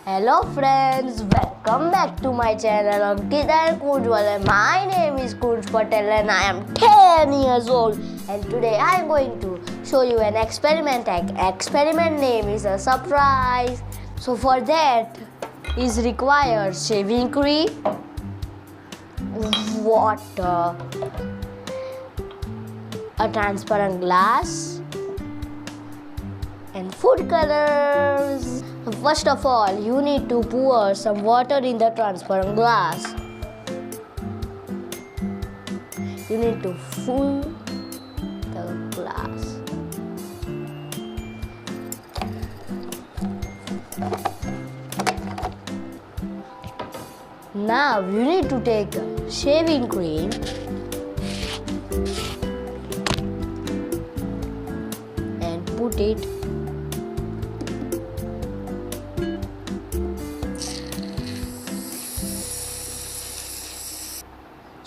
Hello friends, welcome back to my channel Ankit and Kujwal. My name is Kuj Patel and I am 10 years old, and today I am going to show you an experiment. Experiment name is a surprise. So for that is required shaving cream, water, a transparent glass and food colors. First of all, you need to pour some water in the transparent glass. You need to fill the glass. Now you need to take shaving cream and put it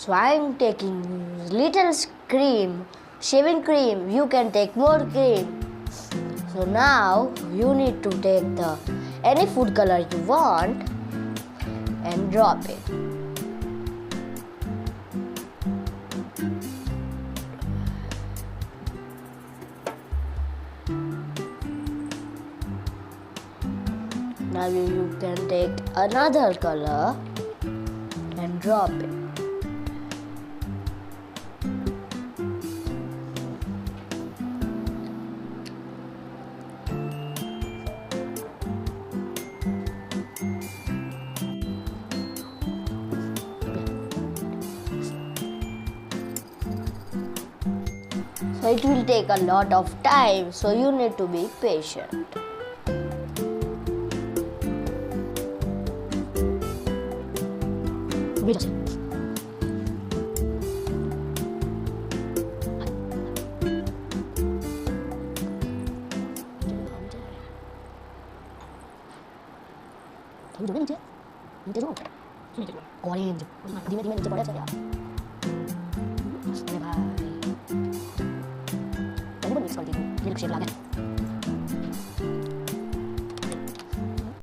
So I am taking little cream, shaving cream. You can take more cream. So now you need to take any food color you want and drop it. Now you can take another color and drop it. So it will take a lot of time, so you need to be patient. Shape लागे